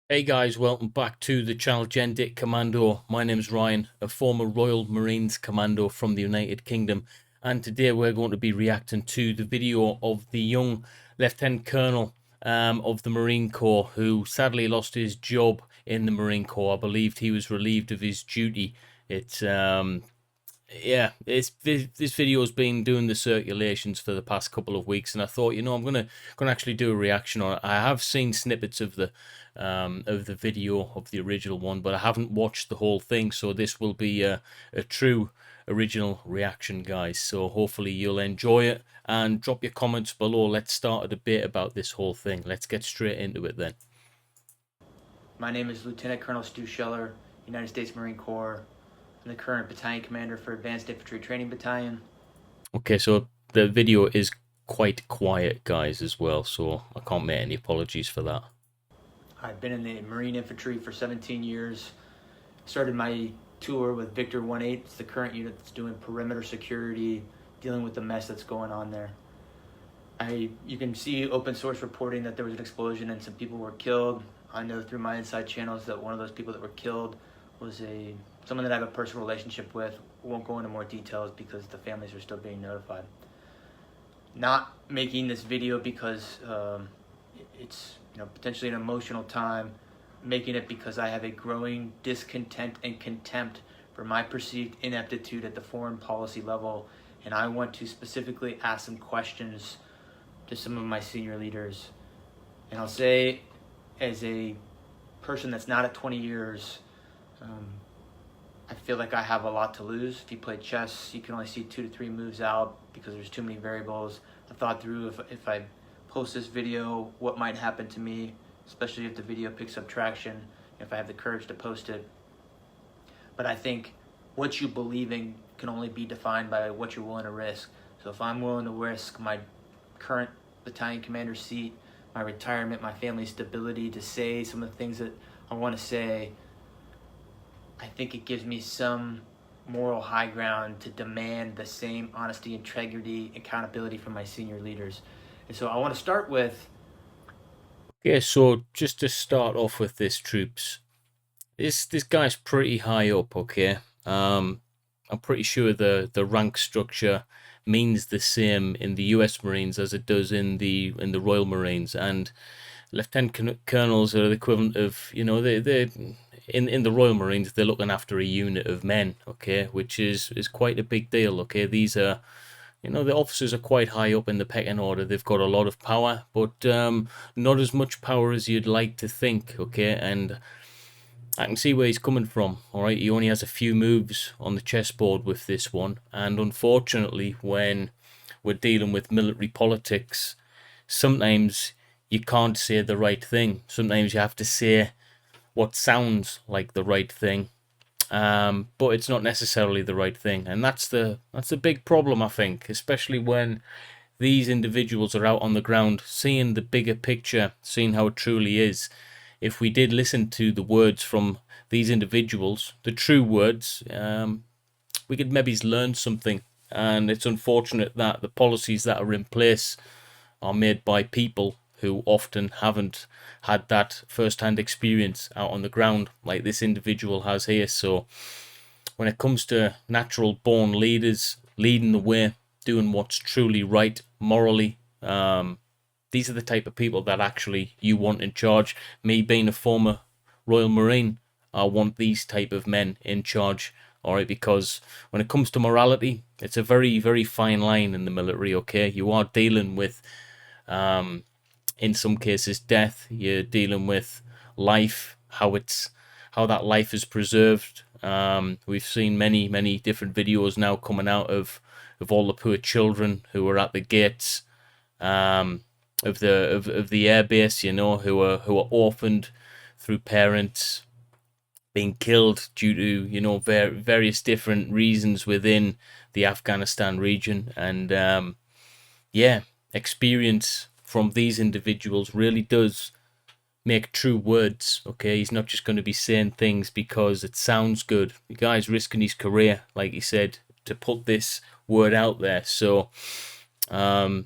Hey guys, welcome back to the channel Gendic Commando. My name's Ryan, a former Royal Marines Commando from the United Kingdom, and today we're going to be reacting to the video of the young Lieutenant Colonel of the Marine Corps who sadly lost his job in the Marine Corps. I believed he was relieved of his duty. It's yeah, this video's been doing the circulations for the past couple of weeks, and I thought, I'm gonna actually do a reaction on it. I have seen snippets of the video of the original one, but I haven't watched the whole thing, so this will be a true original reaction, guys. So hopefully you'll enjoy it, and drop your comments below. Let's start a debate about this whole thing. Let's get straight into it then. My name is Lieutenant Colonel Stu Scheller, United States Marine Corps. I'm the current battalion commander for Advanced Infantry Training Battalion. Okay, so the video is quite quiet, guys, as well, so I can't make any apologies for that. I've been in the Marine Infantry for 17 years. Started my tour with Victor 18. It's the current unit that's doing perimeter security, dealing with the mess that's going on there. You can see open source reporting that there was an explosion and some people were killed. I know through my inside channels that one of those people that were killed was someone that I have a personal relationship with. Won't go into more details because the families are still being notified. Not making this video because it's potentially an emotional time. Making it because I have a growing discontent and contempt for my perceived ineptitude at the foreign policy level, and I want to specifically ask some questions to some of my senior leaders. And I'll say, as a person that's not at 20 years, I feel like I have a lot to lose. If you play chess, you can only see 2 to 3 moves out because there's too many variables. I thought through if I post this video, what might happen to me, especially if the video picks up traction, if I have the courage to post it. But I think what you believe in can only be defined by what you're willing to risk. So if I'm willing to risk my current battalion commander seat, my retirement, my family's stability to say some of the things that I want to say, I think it gives me some moral high ground to demand the same honesty, integrity, accountability from my senior leaders. And so I want to start with. Okay, so just to start off with this, troops, this guy's pretty high up. Okay, I'm pretty sure the rank structure means the same in the U.S. Marines as it does in the Royal Marines, and lieutenant colonels are the equivalent of, they in the Royal Marines, they're looking after a unit of men. Okay, which is quite a big deal. Okay, these are, the officers are quite high up in the pecking order. They've got a lot of power, but not as much power as you'd like to think. Okay, and I can see where he's coming from. All right, he only has a few moves on the chessboard with this one, and unfortunately, when we're dealing with military politics, sometimes you can't say the right thing. Sometimes you have to say what sounds like the right thing, but it's not necessarily the right thing, and that's the big problem, I think, especially when these individuals are out on the ground, seeing the bigger picture, seeing how it truly is. If we did listen to the words from these individuals, the true words, we could maybe learn something. And it's unfortunate that the policies that are in place are made by people who often haven't had that first-hand experience out on the ground like this individual has here. So when it comes to natural born leaders leading the way, doing what's truly right morally, these are the type of people that actually you want in charge. Me being a former Royal Marine, I want these type of men in charge. All right, because when it comes to morality, it's a very, very fine line in the military. Okay, you are dealing with, in some cases, death. You're dealing with life, how that life is preserved. We've seen many, many different videos now coming out of all the poor children who are at the gates, of the airbase, who are orphaned through parents being killed due to, various different reasons within the Afghanistan region. And yeah, experience from these individuals really does make true words. Okay, he's not just going to be saying things because it sounds good. The guy's risking his career, like he said, to put this word out there. So I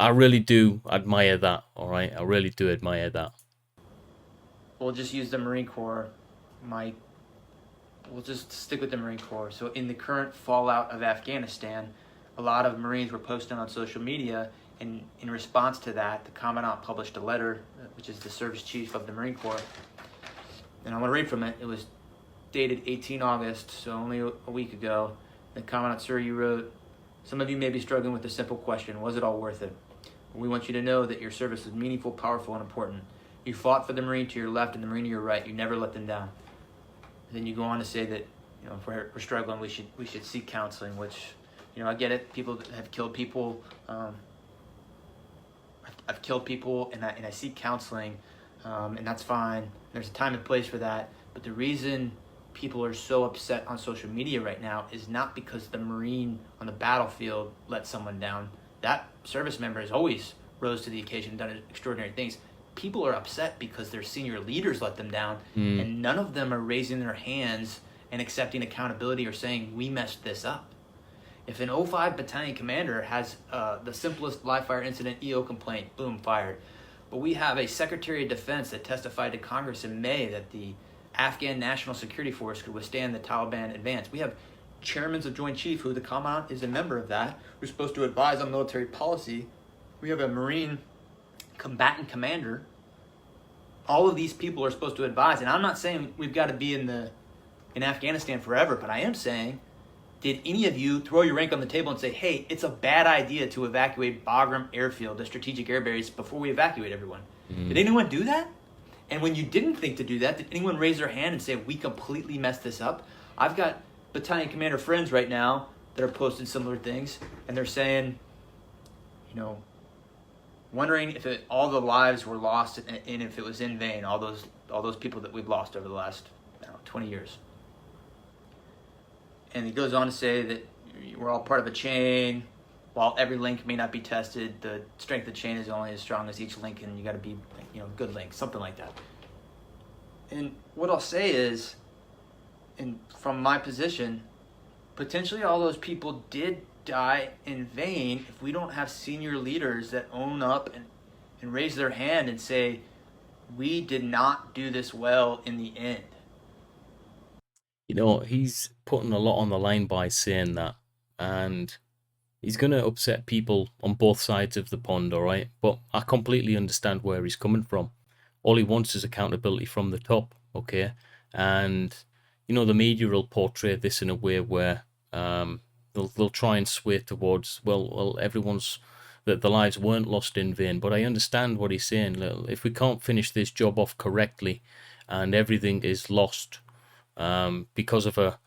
really do admire that. All right, I really do admire that. we'll just use the Marine Corps. My we'll just stick with the Marine Corps. So in the current fallout of Afghanistan, a lot of Marines were posting on social media, and in response to that, the Commandant published a letter, which is the Service Chief of the Marine Corps, and I'm going to read from it. It was dated 18 August, so only a week ago. The Commandant, sir, you wrote, some of you may be struggling with a simple question, was it all worth it? We want you to know that your service is meaningful, powerful, and important. You fought for the Marine to your left and the Marine to your right. You never let them down. And then you go on to say that, if we're struggling, we should seek counseling. Which, I get it. People have killed people. I've killed people, and I seek counseling, and that's fine. There's a time and place for that. But the reason people are so upset on social media right now is not because the Marine on the battlefield let someone down. That service member has always rose to the occasion and done extraordinary things. People are upset because their senior leaders let them down, and none of them are raising their hands and accepting accountability or saying, we messed this up. If an 05 battalion commander has the simplest live fire incident EO complaint, boom, fired. But we have a Secretary of Defense that testified to Congress in May that the Afghan National Security Force could withstand the Taliban advance. We have chairmen of Joint Chief, who the Commandant is a member of that, who's supposed to advise on military policy. We have a Marine combatant commander. All of these people are supposed to advise, and I'm not saying we've got to be in Afghanistan forever, but I am saying, did any of you throw your rank on the table and say, hey, it's a bad idea to evacuate Bagram Airfield, the strategic air base, before we evacuate everyone? Did anyone do that? And when you didn't think to do that, did anyone raise their hand and say, we completely messed this up? I've got battalion commander friends right now that are posting similar things, and they're saying, wondering if all the lives were lost and if it was in vain, all those people that we've lost over the last 20 years. And he goes on to say that we're all part of a chain. While every link may not be tested, the strength of the chain is only as strong as each link, and you got to be, good link, something like that. And what I'll say is, and from my position, potentially all those people did die in vain if we don't have senior leaders that own up and raise their hand and say, we did not do this well in the end. He's putting a lot on the line by saying that, and he's going to upset people on both sides of the pond, all right? But I completely understand where he's coming from. All he wants is accountability from the top, okay? And, the media will portray this in a way where they'll try and sway towards, well, everyone's, that the lives weren't lost in vain. But I understand what he's saying. If we can't finish this job off correctly and everything is lost because of a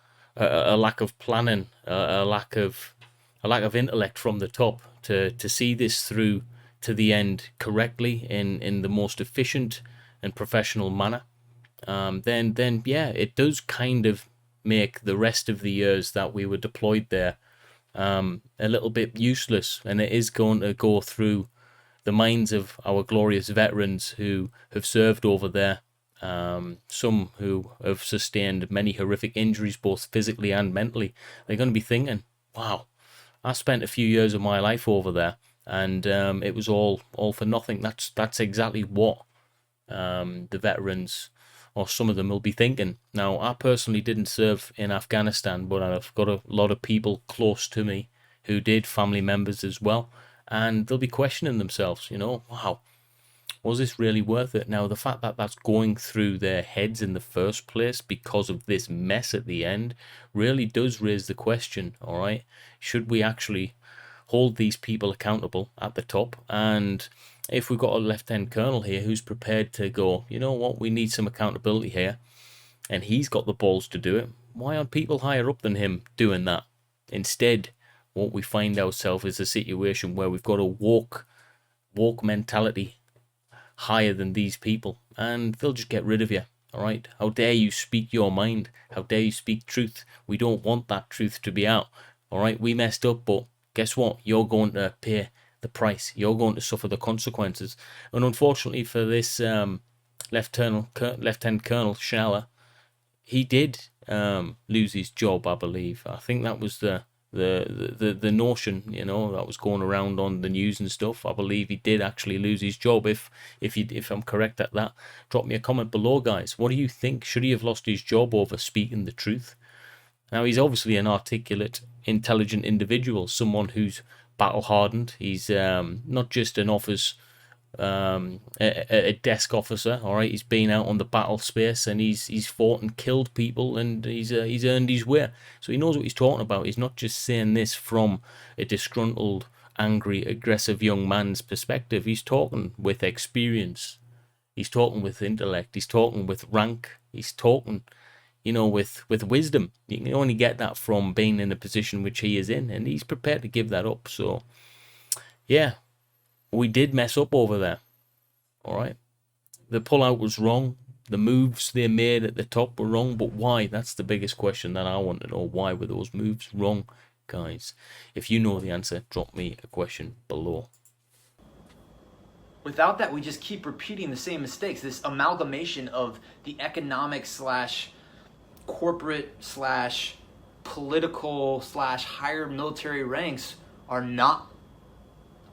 lack of planning, a lack of intellect from the top to see this through to the end correctly in the most efficient and professional manner, then yeah, it does kind of make the rest of the years that we were deployed there a little bit useless, and it is going to go through the minds of our glorious veterans who have served over there. Some who have sustained many horrific injuries, both physically and mentally. They're going to be thinking, wow, I spent a few years of my life over there, and it was all for nothing. That's exactly what the veterans, or some of them, will be thinking. Now, I personally didn't serve in Afghanistan, but I've got a lot of people close to me who did, family members as well, and they'll be questioning themselves, wow, was this really worth it? Now, the fact that that's going through their heads in the first place because of this mess at the end really does raise the question, all right? Should we actually hold these people accountable at the top? And if we've got a lieutenant colonel here who's prepared to go, you know what, we need some accountability here, and he's got the balls to do it, why aren't people higher up than him doing that? Instead, what we find ourselves is a situation where we've got a woke mentality higher than these people, and they'll just get rid of you. All right, how dare you speak your mind? How dare you speak truth? We don't want that truth to be out. All right, we messed up, but guess what, you're going to pay the price. You're going to suffer the consequences. And unfortunately for this Lieutenant Colonel Schneller, he did lose his job, I believe. I think that was the the notion, that was going around on the news and stuff. I believe he did actually lose his job. If I'm correct at that, drop me a comment below, guys. What do you think? Should he have lost his job over speaking the truth? Now, he's obviously an articulate, intelligent individual, someone who's battle hardened. He's not just an a desk officer. All right, he's been out on the battle space, and he's fought and killed people, and he's earned his way. So he knows what he's talking about. He's not just saying this from a disgruntled, angry, aggressive young man's perspective. He's talking with experience. He's talking with intellect. He's talking with rank. He's talking, with wisdom. You can only get that from being in a position which he is in, and he's prepared to give that up. So, yeah, we did mess up over there. All right, the pullout was wrong. The moves they made at the top were wrong, but why? That's the biggest question that I want to know. Why were those moves wrong, guys? If you know the answer, drop me a question below. Without that, we just keep repeating the same mistakes. This amalgamation of the economic slash corporate slash political slash higher military ranks are not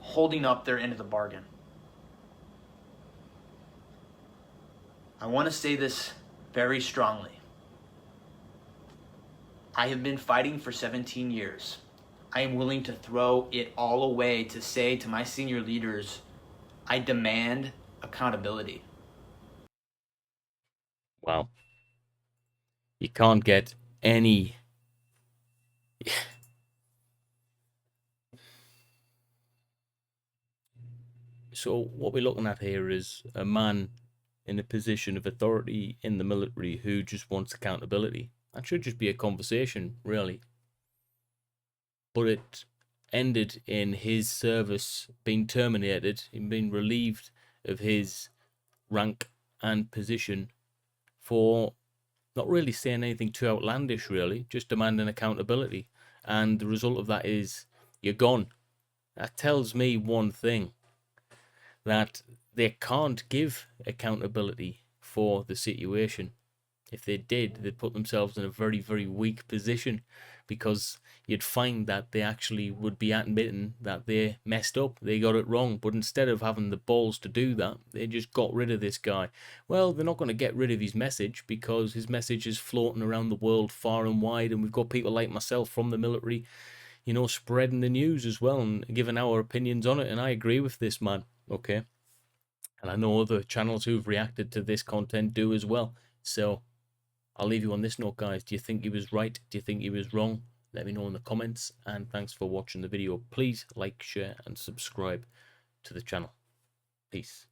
holding up their end of the bargain. I want to say this very strongly. I have been fighting for 17 years. I am willing to throw it all away to say to my senior leaders, I demand accountability. Wow. You can't get any... So what we're looking at here is a man in a position of authority in the military who just wants accountability. That should just be a conversation, really. But it ended in his service being terminated, him being relieved of his rank and position for not really saying anything too outlandish, really, just demanding accountability. And the result of that is you're gone. That tells me one thing, that they can't give accountability for the situation. If they did, they'd put themselves in a very, very weak position, because you'd find that they actually would be admitting that they messed up, they got it wrong. But instead of having the balls to do that, they just got rid of this guy. Well, they're not going to get rid of his message, because his message is floating around the world far and wide, and we've got people like myself from the military, spreading the news as well and giving our opinions on it. And I agree with this man, okay? And I know other channels who've reacted to this content do as well. So I'll leave you on this note, guys. Do you think he was right? Do you think he was wrong? Let me know in the comments. And thanks for watching the video. Please like, share, and subscribe to the channel. Peace.